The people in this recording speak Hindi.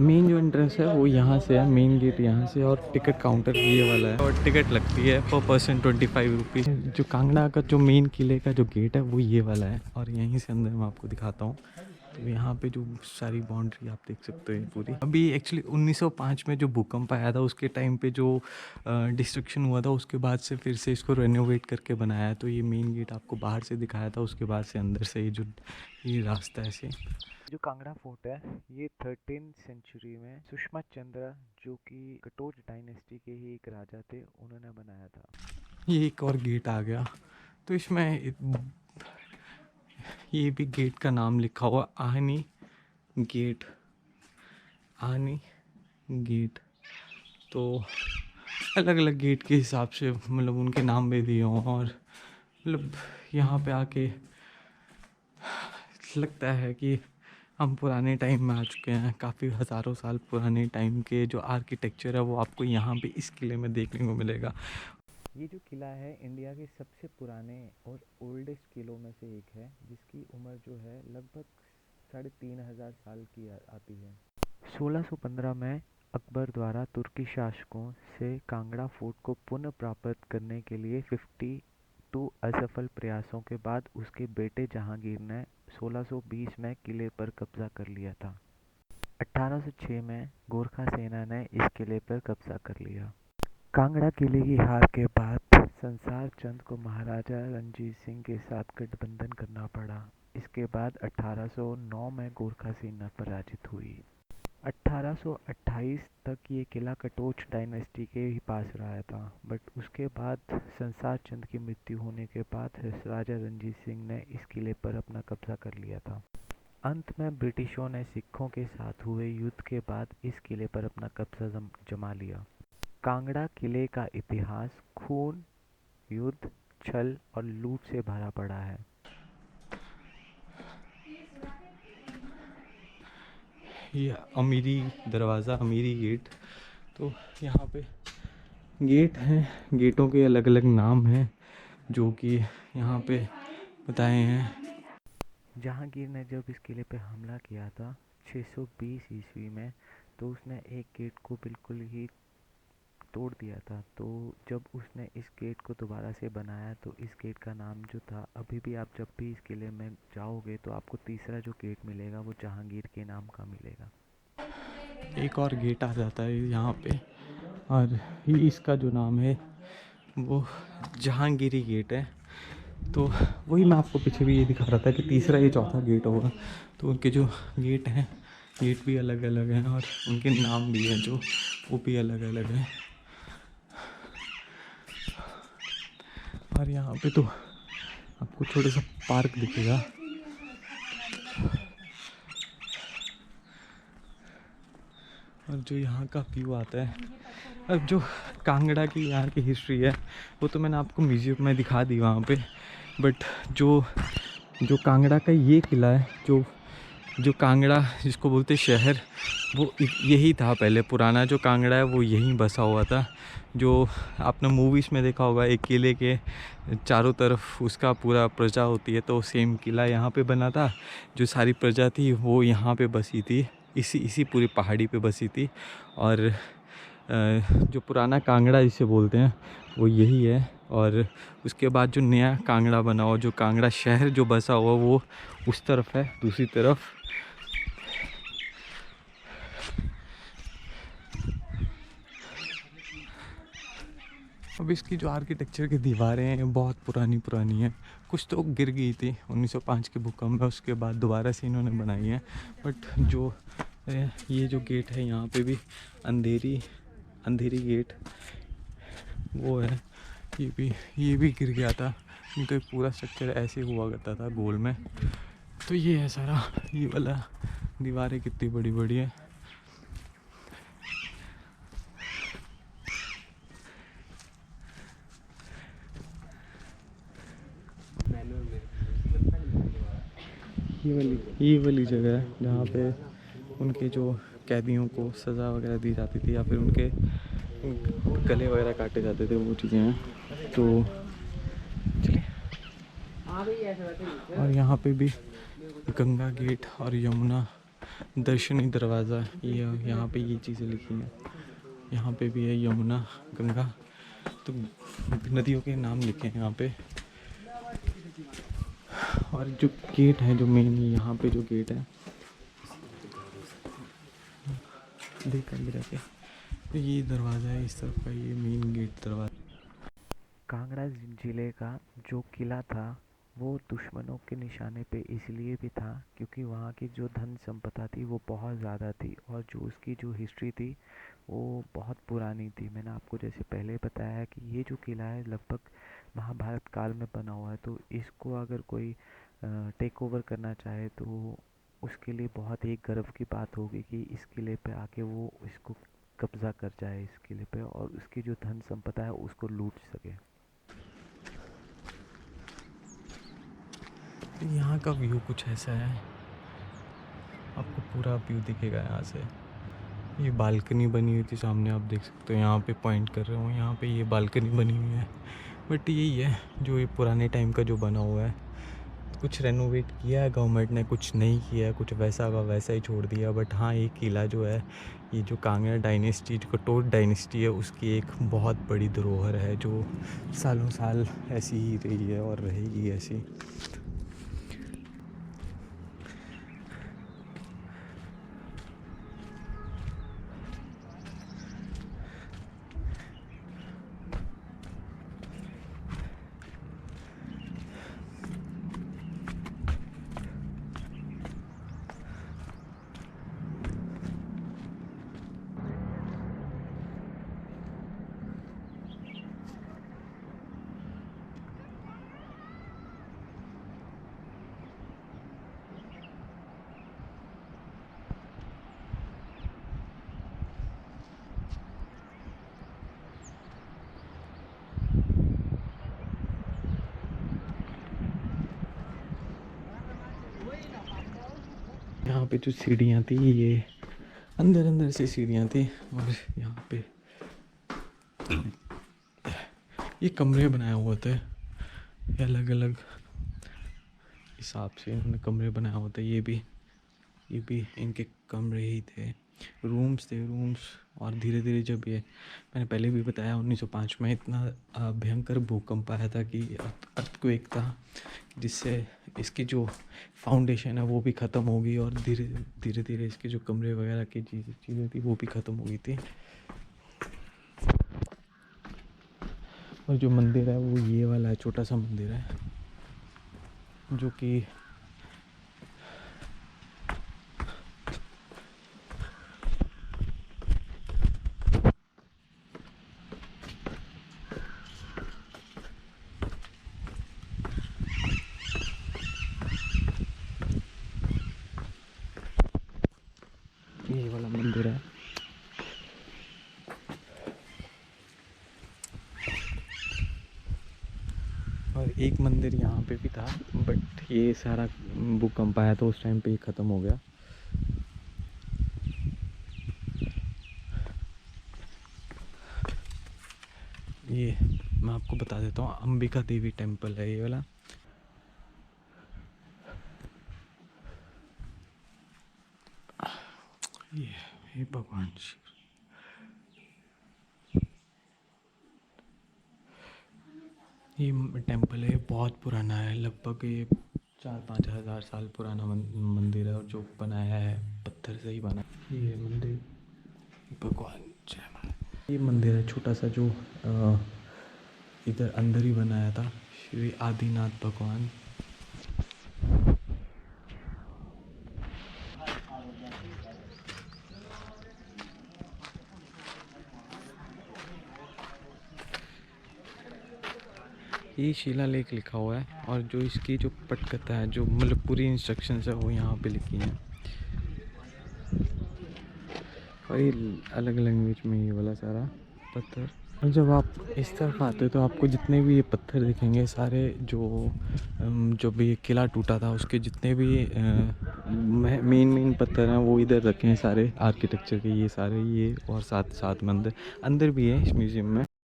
मेन जो एंट्रेंस है वो यहाँ से है, मेन गेट यहाँ से, और टिकट काउंटर ये वाला है और टिकट लगती है पर पर्सन 25 रुपीज़। जो कांगड़ा का जो मेन किले का जो गेट है वो ये वाला है, और यहीं से अंदर मैं आपको दिखाता हूँ। तो यहाँ पे जो सारी बाउंड्री आप देख सकते हो पूरी। अभी एक्चुअली 1905 में जो भूकंप आया था उसके टाइम पे जो डिस्ट्रक्शन हुआ था, उसके बाद से फिर से इसको रेनोवेट करके बनाया। तो ये मेन गेट आपको बाहर से दिखाया था, उसके बाद से अंदर से ये रास्ता ऐसे। जो कांगड़ा फोर्ट है ये 13th सेंचुरी में सुषमा चंद्र, जो कि कटोच डायनेस्टी के ही एक राजा थे, उन्होंने बनाया था। ये एक और गेट आ गया। तो इसमें ये भी गेट का नाम लिखा हुआ, आहनी गेट, आहनी गेट। तो अलग अलग गेट के हिसाब से मतलब उनके नाम भी दिए हों, और मतलब यहाँ पे आके लगता है कि हम पुराने टाइम में आ चुके हैं। काफ़ी हज़ारों साल पुराने टाइम के जो आर्किटेक्चर है वो आपको यहाँ पे इस किले में देखने को मिलेगा। ये जो किला है इंडिया के सबसे पुराने और ओल्डेस्ट किलों में से एक है, जिसकी उम्र जो है लगभग 3500 साल की आती है। 1615 में अकबर द्वारा तुर्की शासकों से कांगड़ा फोर्ट को पुनः प्राप्त करने के लिए 52 असफल प्रयासों के बाद उसके बेटे जहांगीर ने 1620 में किले पर कब्जा कर लिया था। 1806 में गोरखा सेना ने इस किले पर कब्जा कर लिया। कांगड़ा किले की हार के बाद संसार चंद को महाराजा रणजीत सिंह के साथ गठबंधन करना पड़ा। इसके बाद 1809 में गोरखा सेना पराजित हुई। 1828 तक ये किला कटोच डायनेस्टी के ही पास रहा था, बट उसके बाद संसार चंद की मृत्यु होने के बाद राजा रणजीत सिंह ने इस किले पर अपना कब्जा कर लिया था। अंत में ब्रिटिशों ने सिखों के साथ हुए युद्ध के बाद इस किले पर अपना कब्जा जमा लिया। कांगड़ा किले का इतिहास खून, युद्ध, छल और लूट से भरा पड़ा है। ये अमीरी दरवाज़ा, अमीरी गेट। तो यहाँ पे गेट हैं, गेटों के अलग अलग नाम हैं जो कि यहाँ पे बताए हैं। जहांगीर ने जब इस किले पे हमला किया था 620 ईस्वी में, तो उसने एक गेट को बिल्कुल ही तोड़ दिया था। तो जब उसने इस गेट को दोबारा से बनाया तो इस गेट का नाम जो था, अभी भी आप जब भी इस किले में जाओगे तो आपको तीसरा जो गेट मिलेगा वो जहांगीर के नाम का मिलेगा। एक और गेट आ जाता है यहाँ पे, और इसका जो नाम है वो जहांगीरी गेट है। तो वही मैं आपको पीछे भी ये दिखा रहा था कि तीसरा ये चौथा गेट होगा। तो उनके जो गेट हैं, गेट भी अलग अलग हैं और उनके नाम भी हैं जो वो भी अलग अलग हैं। और यहाँ पे तो आपको छोटा सा पार्क दिखेगा। और जो यहाँ का व्यू आता है, अब जो कांगड़ा की यहाँ की हिस्ट्री है वो तो मैंने आपको म्यूज़ियम में दिखा दी वहाँ पे। बट जो कांगड़ा का ये किला है, जो कांगड़ा जिसको बोलते शहर, वो यही था पहले। पुराना जो कांगड़ा है वो यहीं बसा हुआ था। जो आपने मूवीज़ में देखा होगा, एक किले के चारों तरफ उसका पूरा प्रजा होती है, तो सेम किला यहाँ पे बना था। जो सारी प्रजा थी वो यहाँ पे बसी थी, इसी पूरी पहाड़ी पे बसी थी। और जो पुराना कांगड़ा जिसे बोलते हैं वो यही है। और उसके बाद जो नया कांगड़ा बना हुआ, जो कांगड़ा शहर जो बसा हुआ, वो उस तरफ है, दूसरी तरफ। अब इसकी जो आर्किटेक्चर की दीवारें हैं बहुत पुरानी पुरानी हैं। कुछ तो गिर गई थी 1905 के भूकंप में, उसके बाद दोबारा से इन्होंने बनाई है। बट जो ये जो गेट है यहाँ पे भी अंधेरी गेट वो है। ये भी गिर गया था, नहीं तो पूरा स्ट्रक्चर ऐसे हुआ करता था गोल में। तो ये है सारा, ये वाला दीवारें कितनी बड़ी बड़ी है। ये वाली जगह है जहाँ पे उनके जो कैदियों को सज़ा वगैरह दी जाती थी, या फिर उनके गले वगैरह काटे जाते थे, वो चीज़ें हैं। तो चलिए, और यहाँ पे भी गंगा गेट और यमुना दर्शनी दरवाज़ा, ये यहाँ पे ये चीज़ें लिखी हैं। यहाँ पे भी है यमुना, गंगा, तो नदियों के नाम लिखे हैं यहाँ पे। और जो गेट है, जो मेन यहाँ पे जो गेट है, देख कर जाके, तो ये दरवाज़ा है इस तरफ का, ये मेन गेट दरवाज़ा। कांगड़ा ज़िले का जो किला था वो दुश्मनों के निशाने पे इसलिए भी था क्योंकि वहाँ की जो धन संपदा थी वो बहुत ज़्यादा थी, और जो उसकी जो हिस्ट्री थी वो बहुत पुरानी थी। मैंने आपको जैसे पहले बताया कि ये जो किला है लगभग महाभारत काल में बना हुआ है, तो इसको अगर कोई टेक ओवर करना चाहे तो उसके लिए बहुत ही गर्व की बात होगी कि इस किले पे आके वो इसको कब्ज़ा कर जाए इस किले पे, और उसकी जो धन संपदा है उसको लूट सके। यहाँ का व्यू कुछ ऐसा है, आपको पूरा व्यू दिखेगा यहाँ से। ये बालकनी बनी हुई थी सामने, आप देख सकते हो, यहाँ पे पॉइंट कर रहा हूँ, यहाँ पे ये बालकनी बनी हुई है। बट यही है जो ये पुराने टाइम का जो बना हुआ है, कुछ रेनोवेट किया है गवर्नमेंट ने, कुछ नहीं किया है, कुछ वैसा का वैसा ही छोड़ दिया। बट हाँ, ये किला जो है, ये जो कांगड़ा डायनेस्टी, जो कटोच डायनेस्टी है, उसकी एक बहुत बड़ी धरोहर है जो सालों साल ऐसी ही रही है और रहेगी ऐसी। यहाँ पे जो सीढ़ियाँ थी, ये अंदर अंदर से सीढ़ियाँ थी, और यहाँ पे ये कमरे बनाए हुए थे, अलग अलग हिसाब से इन्होंने कमरे बनाया हुआ था। ये भी इनके कमरे ही थे, रूम्स थे, रूम्स। और धीरे धीरे जब ये, मैंने पहले भी बताया, 1905 में इतना भयंकर भूकंप आया था कि अर्थक्वेक था, जिससे इसकी जो फाउंडेशन है वो भी ख़त्म हो गई, और धीरे धीरे इसके जो कमरे वगैरह की चीज़ें थी वो भी ख़त्म हो गई थी। और जो मंदिर है वो ये वाला है, छोटा सा मंदिर है, जो कि ये वाला मंदिर है। और एक मंदिर यहाँ पे भी था, बट ये सारा भूकंप आया तो उस टाइम पे ही ख़त्म हो गया। ये मैं आपको बता देता हूँ, अंबिका देवी टेम्पल है ये वाला। ये भगवान शिव, ये टेम्पल है, बहुत पुराना है, लगभग ये 4-5 हज़ार साल पुराना मंदिर है, और जो बनाया है पत्थर से ही बना। ये मंदिर भगवान जय, ये मंदिर है छोटा सा, जो इधर अंदर ही बनाया था, श्री आदिनाथ भगवान। ये शिलालेख लिखा हुआ है, और जो इसकी जो पटकथा है, जो मतलब पूरी इंस्ट्रक्शंस है वो यहाँ पे लिखी हैं, और ये अलग लैंग्वेज में ये वाला सारा पत्थर। और जब आप इस तरफ आते हो तो आपको जितने भी ये पत्थर दिखेंगे सारे, जो भी किला टूटा था उसके जितने भी मेन पत्थर हैं वो इधर रखे हैं सारे, आर्किटेक्चर के, ये सारे, ये और साथ साथ मंदिर अंदर भी है इस म्यूज़ियम में।